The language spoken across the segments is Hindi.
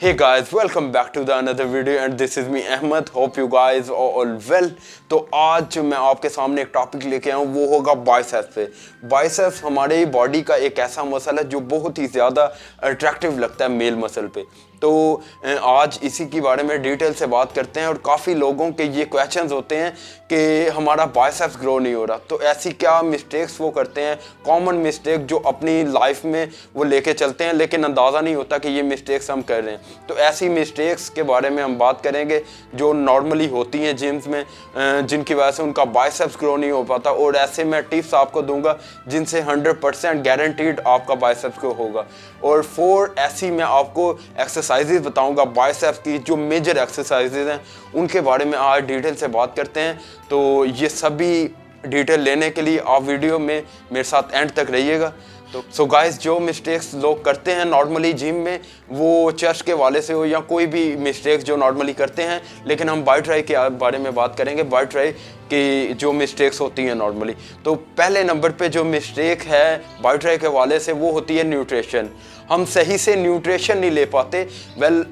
Hey guys, welcome back to the another video and this is me Ahmed. Hope you guys are all well. तो आज मैं आपके सामने एक टॉपिक लेके आया हूँ, वो होगा बाइसेप्स पे। बाइसेप्स हमारे बॉडी का एक ऐसा मसल है जो बहुत ही ज़्यादा अट्रैक्टिव लगता है मेल मसल पे। तो आज इसी के बारे में डिटेल से बात करते हैं। और काफ़ी लोगों के ये क्वेश्चंस होते हैं कि हमारा बाइसेप्स ग्रो नहीं हो रहा, तो ऐसी क्या मिस्टेक्स वो करते हैं, कॉमन मिस्टेक जो अपनी लाइफ में वो लेके चलते हैं लेकिन अंदाज़ा नहीं होता कि ये मिस्टेक्स हम कर रहे हैं। तो ऐसी मिस्टेक्स के बारे में हम बात करेंगे जो नॉर्मली होती हैं जिम्स में, जिनकी वजह से उनका बाइसेप्स ग्रो नहीं हो पाता। और ऐसे मैं टिप्स आपको दूंगा जिनसे 100% गारंटीड आपका बाइसेप्स ग्रो होगा। और 4 ऐसी मैं आपको एक्सरसाइजेज बताऊंगा बाइसेप्स की, जो मेजर एक्सरसाइजेज हैं उनके बारे में आज डिटेल से बात करते हैं। तो ये सभी डिटेल लेने के लिए आप वीडियो में मेरे साथ एंड तक रहिएगा। तो सो गाइस, जो मिस्टेक्स लोग करते हैं नॉर्मली जिम में, वो चेस्ट के वाले से हो या कोई भी मिस्टेक्स जो नॉर्मली करते हैं, लेकिन हम बाई ट्राई के बारे में बात करेंगे, बाई ट्राई की जो मिस्टेक्स होती हैं नॉर्मली। तो पहले नंबर पे जो मिस्टेक है बाई ट्राई के वाले से वो होती है न्यूट्रिशन। हम सही से न्यूट्रिशन नहीं ले पाते।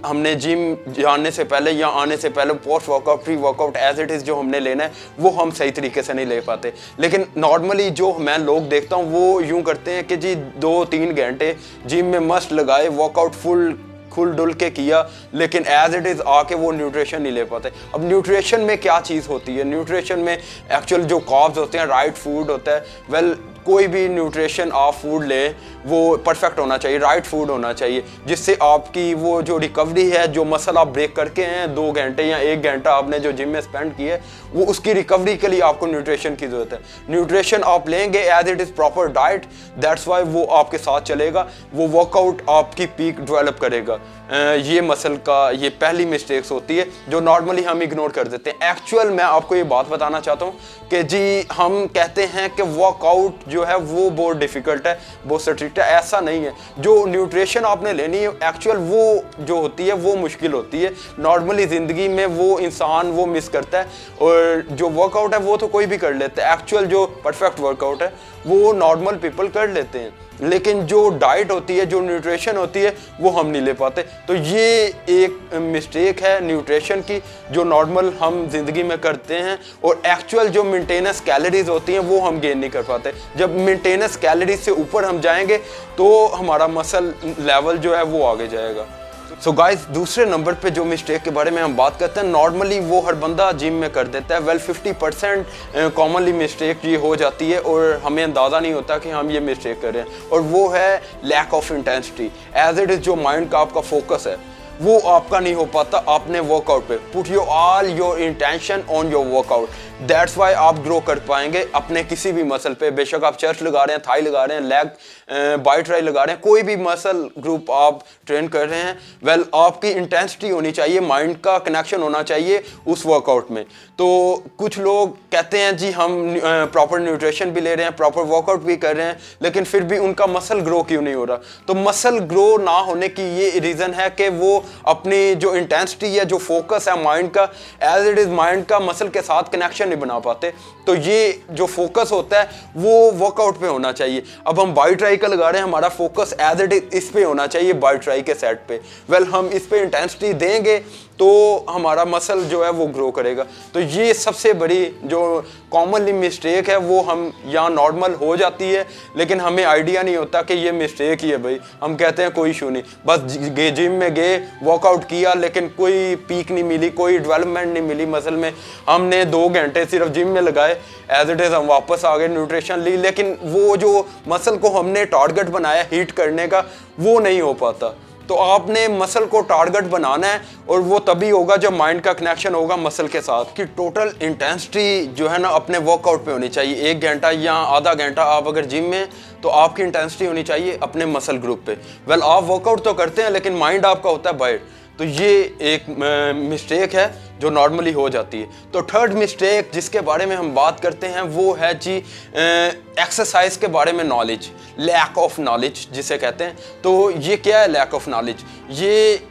हमने जिम जाने से पहले या आने से पहले post workout, pre workout as it is जो हमने लेना है वो हम सही तरीके से नहीं ले पाते। लेकिन नॉर्मली जो मैं लोग देखता हूँ वो यूँ करते हैं कि जी 2-3 घंटे जिम में मस्त लगाए, वर्कआउट फुल डुल के किया, लेकिन एज इट इज़ आके वो न्यूट्रिशन नहीं ले पाते। अब न्यूट्रिशन में क्या चीज़ होती है? न्यूट्रिशन में एक्चुअल जो कार्ब्स होते हैं, राइट फूड होता है। कोई भी न्यूट्रिशन आप फूड ले वो परफेक्ट होना चाहिए, राइट फूड होना चाहिए, जिससे आपकी वो जो रिकवरी है, जो मसल आप ब्रेक करके हैं 2 घंटे या 1 घंटा आपने जो जिम में स्पेंड किया है, वो उसकी रिकवरी के लिए आपको न्यूट्रिशन की ज़रूरत है। न्यूट्रिशन आप लेंगे as it is proper diet, that's why वो आपके साथ चलेगा, वो वर्कआउट आपकी पीक डेवलप करेगा। ये मसल का ये पहली मिस्टेक्स होती है जो नॉर्मली हम इग्नोर कर देते हैं। एक्चुअल मैं आपको ये बात बताना चाहता हूँ कि जी हम कहते हैं कि वर्कआउट जो है वो बहुत डिफ़िकल्ट है, बहुत स्ट्रिक्ट है। ऐसा नहीं है। जो न्यूट्रिशन आपने लेनी है एक्चुअल वो जो होती है वो मुश्किल होती है। नॉर्मली ज़िंदगी में वो इंसान वो मिस करता है, और जो वर्कआउट है वो तो कोई भी कर लेता है। एक्चुअल जो परफेक्ट वर्कआउट है वो नॉर्मल पीपल कर लेते हैं, लेकिन जो डाइट होती है, जो न्यूट्रिशन होती है, वो हम नहीं ले पाते। तो ये एक मिस्टेक है न्यूट्रिशन की जो नॉर्मल हम जिंदगी में करते हैं। और एक्चुअल जो मेंटेनेंस कैलोरीज होती हैं वो हम गेन नहीं कर पाते। जब मेंटेनेंस कैलोरीज से ऊपर हम जाएंगे तो हमारा मसल लेवल जो है वो आगे जाएगा। सो गाइस, दूसरे नंबर पे जो मिस्टेक के बारे में हम बात करते हैं, नॉर्मली वो हर बंदा जिम में कर देता है। 50% कॉमनली मिस्टेक ये हो जाती है और हमें अंदाज़ा नहीं होता कि हम ये मिस्टेक कर रहे हैं, और वो है lack of intensity. As it is जो माइंड का आपका फोकस है वो आपका नहीं हो पाता अपने वर्कआउट पे। Put your all your intention on your workout, that's why आप ग्रो कर पाएंगे अपने किसी भी मसल पे। बेशक आप चेस्ट लगा रहे हैं, थाई लगा रहे हैं, लेग बाई ट्राई लगा रहे हैं, कोई भी मसल ग्रुप आप ट्रेन कर रहे हैं, आपकी इंटेंसिटी होनी चाहिए, माइंड का कनेक्शन होना चाहिए उस वर्कआउट में। तो कुछ लोग कहते हैं जी हम प्रॉपर न्यूट्रिशन भी ले रहे हैं, प्रॉपर वर्कआउट भी कर रहे हैं, लेकिन फिर भी उनका मसल ग्रो क्यों नहीं हो रहा? तो मसल ग्रो ना होने की ये रीज़न है कि वो अपनी जो इंटेंसिटी है, जो फोकस है माइंड का, एज इट इज़ माइंड का मसल के साथ कनेक्शन नहीं बना पाते। तो ये जो फोकस होता है वो वर्कआउट पे होना चाहिए। अब हम बाई ट्राई का लगा रहे हैं, हमारा फोकस एज इट इज इस पे होना चाहिए, बाई ट्राई के सेट पे। हम इस पे इंटेंसिटी देंगे तो हमारा मसल जो है वो ग्रो करेगा। तो ये सबसे बड़ी जो कॉमनली मिस्टेक है वो हम यहाँ नॉर्मल हो जाती है, लेकिन हमें आइडिया नहीं होता कि ये मिस्टेक ही है भाई। हम कहते हैं कोई इशू नहीं, बस जिम में गए, वर्कआउट किया, लेकिन कोई पीक नहीं मिली, कोई डेवलपमेंट नहीं मिली मसल में। हमने 2 घंटे सिर्फ जिम में लगाए, एज इट इज़ हम वापस आ गए, न्यूट्रिशन ली, लेकिन वो जो मसल को हमने टारगेट बनाया हीट करने का वो नहीं हो पाता। तो आपने मसल को टारगेट बनाना है, और वो तभी होगा जब माइंड का कनेक्शन होगा मसल के साथ। कि टोटल इंटेंसिटी जो है ना अपने वर्कआउट पे होनी चाहिए। 1 घंटा या आधा घंटा आप अगर जिम में, तो आपकी इंटेंसिटी होनी चाहिए अपने मसल ग्रुप पे। आप वर्कआउट तो करते हैं लेकिन माइंड आपका होता है बाहर। तो ये एक मिस्टेक है जो नॉर्मली हो जाती है। तो थर्ड मिस्टेक जिसके बारे में हम बात करते हैं वो है जी एक्सरसाइज के बारे में नॉलेज, लैक ऑफ नॉलेज जिसे कहते हैं। तो ये क्या है लैक ऑफ नॉलेज? ये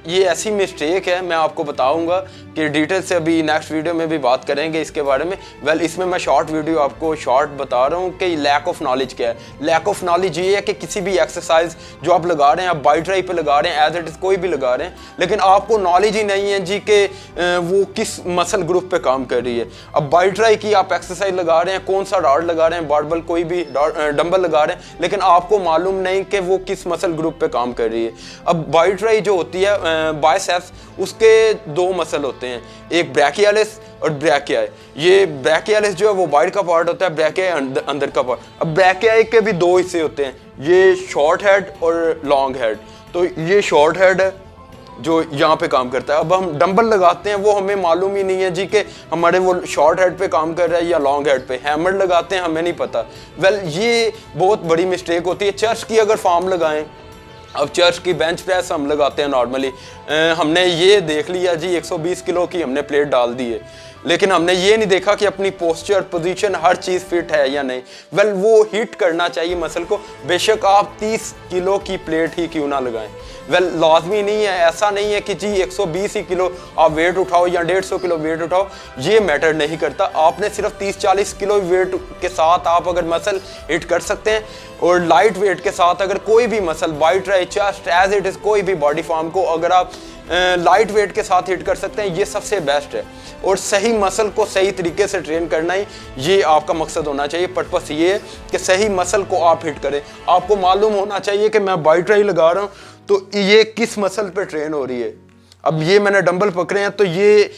ये ऐसी मिस्टेक है, मैं आपको बताऊंगा कि डिटेल से अभी नेक्स्ट वीडियो में भी बात करेंगे इसके बारे में। वेल इसमें मैं शॉर्ट वीडियो आपको शॉर्ट बता रहा हूँ कि लैक ऑफ नॉलेज क्या है। लैक ऑफ नॉलेज ये है कि किसी भी एक्सरसाइज जो आप लगा रहे हैं, आप बाई ट्राई पे लगा रहे हैं, एज इट इज कोई भी लगा रहे हैं, लेकिन आपको नॉलेज ही नहीं है जी कि वो किस मसल ग्रुप पे काम कर रही है। अब बाई ट्राई की आप एक्सरसाइज लगा रहे हैं, कौन सा रॉड लगा रहे हैं, बारबल कोई भी डंबल लगा रहे हैं, लेकिन आपको मालूम नहीं कि वो किस मसल ग्रुप पे काम कर रही है। अब बाई ट्राई जो होती है बाइसेप्स, उसके दो मसल होते हैं, एक ब्रैकियालिस और ब्रैकियाई। ये ब्रैकियालिस जो है वो बाइट का पार्ट होता है, ब्रैकियाई अंदर का पार्ट। अब ब्रैकियाई के भी दो हिस्से होते हैं, ये शॉर्ट हेड और लॉन्ग हेड। तो ये शॉर्ट हेड है जो यहाँ पे काम करता है। अब हम डंबल लगाते हैं, वो हमें मालूम ही नहीं है जी कि हमारे वो शॉर्ट हेड पे काम कर रहा है या लॉन्ग हेड पे। हैमर लगाते हैं, हमें नहीं पता। वेल ये बहुत बड़ी मिस्टेक होती है। चर्च की अगर फॉर्म लगाएं, अब चर्च की बेंच प्रेस हम लगाते हैं नॉर्मली, हमने ये देख लिया जी 120 किलो की हमने प्लेट डाल दी है, लेकिन हमने ये नहीं देखा कि अपनी पोस्चर, पोजीशन, हर चीज़ फिट है या नहीं। वेल वो हिट करना चाहिए मसल को, बेशक आप 30 किलो की प्लेट ही क्यों ना लगाएं। वेल लाजमी नहीं है, ऐसा नहीं है कि जी 120 ही किलो आप वेट उठाओ या 150 किलो वेट उठाओ, ये मैटर नहीं करता। आपने सिर्फ 30-40 किलो वेट के साथ आप अगर मसल हिट कर सकते हैं, और लाइट वेट के साथ अगर कोई भी muscle, bi tri, chest, as it is कोई भी बॉडी फॉर्म को अगर आप लाइट वेट के साथ हिट कर सकते हैं, ये सबसे बेस्ट है। और सही मसल को सही तरीके से ट्रेन करना ही ये आपका मकसद होना चाहिए। पर्पस ये है कि सही मसल को आप हिट करें। आपको मालूम होना चाहिए कि मैं बाई ट्राई लगा रहा हूँ तो ये किस मसल पे ट्रेन हो रही है। अब ये मैंने डंबल पकड़े हैं तो ये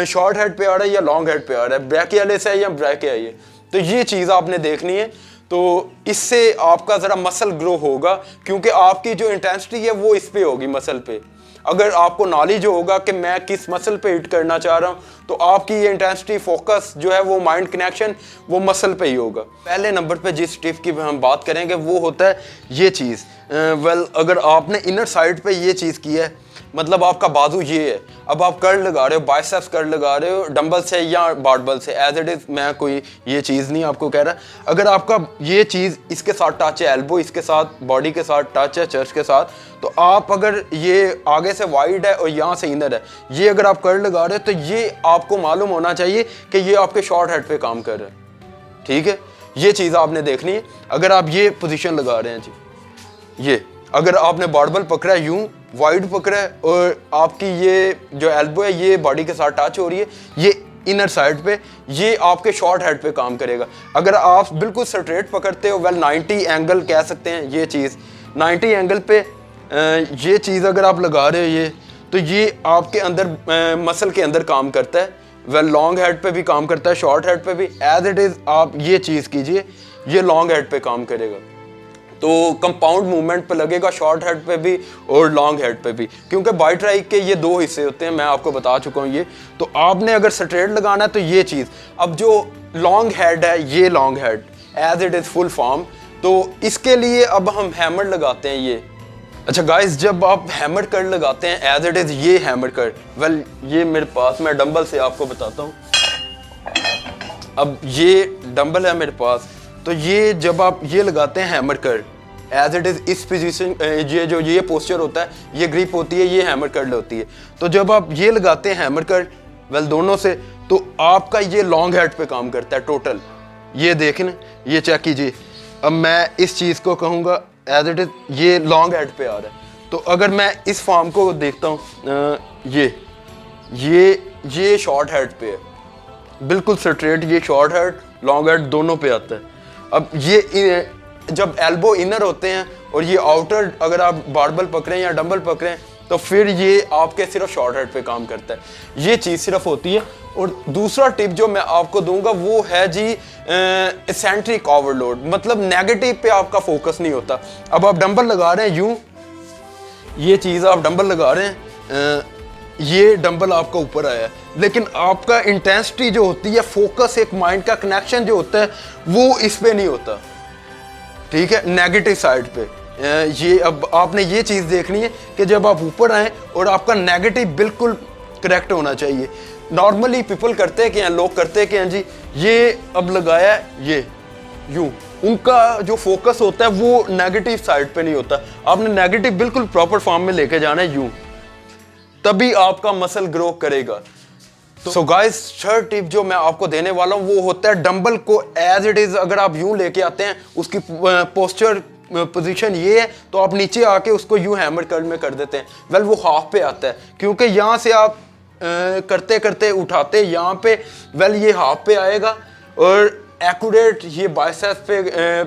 शॉर्ट हेड पे आ रहा है या लॉन्ग हेड पे आ रहा है, ब्रैकियालिस है या ब्रैकियाई है, तो ये चीज़ आपने देखनी है। तो इससे आपका ज़रा मसल ग्रो होगा, क्योंकि आपकी जो इंटेंसिटी है वो इस पे होगी, मसल पे। अगर आपको नॉलेज होगा कि मैं किस मसल पे हिट करना चाह रहा हूँ, तो आपकी ये इंटेंसिटी, फोकस जो है वो माइंड कनेक्शन वो मसल पे ही होगा। पहले नंबर पे जिस टिप की हम बात करेंगे वो होता है ये चीज़। वेल अगर आपने इनर साइड पे ये चीज़ की है, मतलब आपका बाजू ये है, अब आप कर्ल लगा रहे हो, बाइसेप्स कर्ल लगा रहे हो डंबल से या बारबल से, एज इट इज़, मैं कोई ये चीज़ नहीं आपको कह रहा। अगर आपका ये चीज़ इसके साथ टच है, एल्बो इसके साथ, बॉडी के साथ टच है, चेस्ट के साथ, तो आप अगर ये आगे से वाइड है और यहाँ से इनर है, ये अगर आप कर्ल लगा रहे हो, तो ये आपको मालूम होना चाहिए कि ये आपके शॉर्ट हेड पे काम कर रहा है। ठीक है, ये चीज़ आपने देखनी है। अगर आप ये पोजीशन लगा रहे हैं जी, ये अगर आपने बारबल पकड़ा है, यूं वाइड पकड़ा है, और आपकी ये जो एल्बो है ये बॉडी के साथ टच हो रही है, ये इनर साइड पे, ये आपके शॉर्ट हेड पे काम करेगा। अगर आप बिल्कुल स्ट्रेट पकड़ते हो, वेल 90 एंगल कह सकते हैं, ये चीज़ 90 एंगल पे ये चीज़ अगर आप लगा रहे हो ये, तो ये आपके अंदर मसल के अंदर काम करता है। वेल लॉन्ग हेड पे भी काम करता है, शॉर्ट हेड पे भी, एज इट इज़ आप ये चीज़ कीजिए, ये लॉन्ग हेड पे काम करेगा। तो कंपाउंड मूवमेंट पे लगेगा शॉर्ट हेड पे भी और लॉन्ग हेड पे भी, क्योंकि बाई ट्राई के ये दो हिस्से होते हैं, मैं आपको बता चुका हूँ ये। तो आपने अगर स्ट्रेट लगाना है तो ये चीज़, अब जो लॉन्ग हेड है, ये long head as it is full form, तो इसके लिए अब हम हैमर लगाते हैं ये। अच्छा गाइस, जब आप हैमर कट लगाते हैं, एज इट इज़ ये हैमर कट, वेल ये मेरे पास, मैं डंबल से आपको बताता हूँ। अब ये डंबल है मेरे पास, तो ये जब आप ये लगाते हैं hammer cut, as it is इस पोजीशन, ये जो ये पोस्चर होता है, ये ग्रिप होती है, ये हैमर कट होती है। तो जब आप ये लगाते हैं हैमर कट, वेल दोनों से, तो आपका ये लॉन्ग हेड पे काम करता है टोटल। ये देखें, ये चेक कीजिए। अब मैं इस चीज़ को कहूँगा एज इट इज़ ये लॉन्ग हेड पे आ रहा है। तो अगर मैं इस फॉर्म को देखता हूँ, ये शॉर्ट हेड पे है, बिल्कुल स्ट्रेट, ये शॉर्ट हेड लॉन्ग हेड दोनों पे आता है। अब ये जब एल्बो इनर होते हैं और ये आउटर, अगर आप बारबल पकड़ें या डंबल पकड़ें, तो फिर ये आपके सिर्फ शॉर्ट हेड पे काम करता है। ये चीज़ सिर्फ होती है। और दूसरा टिप जो मैं आपको दूंगा वो है जी एसेंट्रिक ओवरलोड, मतलब नेगेटिव पे आपका फोकस नहीं होता। अब आप डंबल लगा रहे हैं यूं, ये चीज़ आप डंबल लगा रहे हैं, ये डंबल आपका ऊपर आया है, लेकिन आपका इंटेंसिटी जो होती है, फोकस, एक माइंड का कनेक्शन जो होता है, वो इस पे नहीं होता। ठीक है, नेगेटिव साइड पे। ये अब आपने ये चीज़ देखनी है कि जब आप ऊपर आए और आपका नेगेटिव बिल्कुल करेक्ट होना चाहिए। नॉर्मली पीपल करते क्या हैं, लोग करते क्या हैं जी, ये अब लगाया है ये यूं, उनका जो फोकस होता है वो नेगेटिव साइड पे नहीं होता। आपने नेगेटिव बिल्कुल प्रॉपर फॉर्म में लेके जाना है यूं। तभी आपका मसल ग्रो करेगा। सो गाइस, थर्ड टिप जो मैं आपको देने वाला हूँ वो होता है डंबल को एज इट इज अगर आप यूं लेके आते हैं, उसकी पोस्चर पोजीशन ये है तो आप नीचे आके उसको यूं हैमर कर्ल में कर देते हैं, वेल वो हाफ पे आता है, क्योंकि यहाँ से आप करते करते उठाते यहाँ पे, वेल ये हाफ पे आएगा और एक्यूरेट ये बाइसेप्स पे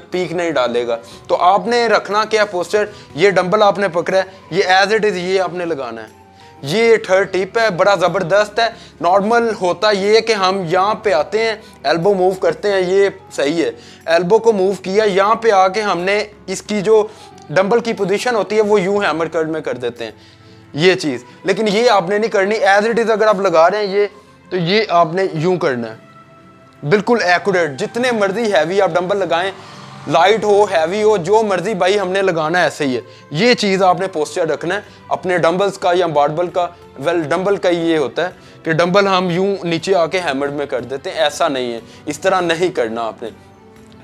पीक नहीं डालेगा। तो आपने रखना क्या पोस्चर, ये डंबल आपने पकड़ा है, ये एज इट इज ये आपने लगाना है। ये थर्ड टिप है, बड़ा ज़बरदस्त है। नॉर्मल होता ये है कि हम यहाँ पे आते हैं, एल्बो मूव करते हैं, ये सही है, एल्बो को मूव किया, यहाँ पे आके हमने इसकी जो डंबल की पोजीशन होती है वो यूं हैमर कर्ल में कर देते हैं, ये चीज़। लेकिन ये आपने नहीं करनी, एज इट इज़ अगर आप लगा रहे हैं ये, तो ये आपने यूं करना है, बिल्कुल एक्यूरेट। जितने मर्जी हैवी आप डंबल लगाएं, लाइट हो हैवी हो, जो मर्जी भाई हमने लगाना है ऐसे ही है। ये चीज़ आपने पोस्चर रखना है अपने डंबल्स का या बारबल का। वेल डंबल का ये होता है कि डंबल हम यूं नीचे आके हैमर में कर देते हैं, ऐसा नहीं है, इस तरह नहीं करना आपने।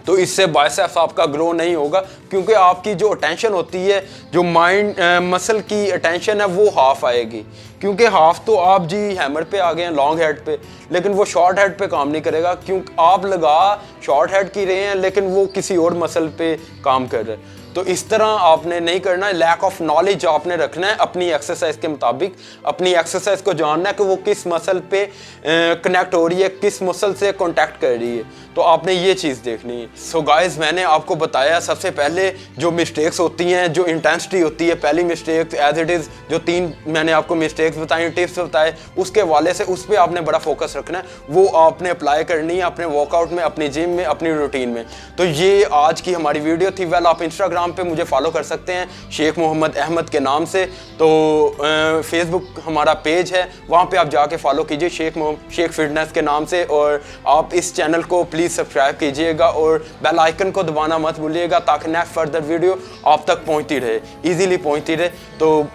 तो इससे बाइसेप्स आपका ग्रो नहीं होगा, क्योंकि आपकी जो अटेंशन होती है, जो माइंड मसल की अटेंशन है वो हाफ आएगी, क्योंकि हाफ तो आप जी हैमर पे आ गए हैं लॉन्ग हेड पे, लेकिन वो शॉर्ट हेड पे काम नहीं करेगा, क्योंकि आप लगा शॉर्ट हेड की रहे हैं लेकिन वो किसी और मसल पे काम कर रहे हैं। तो इस तरह आपने नहीं करना है। लैक ऑफ नॉलेज आपने रखना है अपनी एक्सरसाइज के मुताबिक, अपनी एक्सरसाइज को जानना है कि वो किस मसल पे कनेक्ट हो रही है, किस मसल से कांटेक्ट कर रही है, तो आपने ये चीज़ देखनी है। सो गाइस, मैंने आपको बताया सबसे पहले जो मिस्टेक्स होती हैं, जो इंटेंसिटी होती है, पहली मिस्टेक एज इट इज़, जो 3 मैंने आपको मिस्टेक्स बताई, टिप्स बताए, उसके वाले से उस पर आपने बड़ा फोकस रखना है, वो आपने अप्लाई करनी है अपने वर्कआउट में, अपनी जिम में, अपनी रूटीन में। तो ये आज की हमारी वीडियो थी। वेल आप इंस्टाग्राम पे मुझे फॉलो कर सकते हैं शेख मोहम्मद अहमद के नाम से, तो फेसबुक हमारा पेज है, वहाँ पे आप जाके फॉलो कीजिए शेख फिटनेस के नाम से, और आप इस चैनल को प्लीज़ सब्सक्राइब कीजिएगा और बेल आइकन को दबाना मत भूलिएगा, ताकि नेक्स्ट फर्दर वीडियो आप तक पहुँचती रहे, ईजीली पहुँचती रहे। तो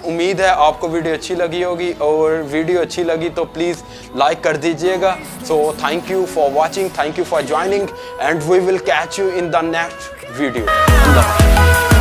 उम्मीद है आपको वीडियो अच्छी लगी होगी, और वीडियो अच्छी लगी तो प्लीज़ लाइक कर दीजिएगा। So thank you for watching, thank you for joining, and we will catch you in the next video.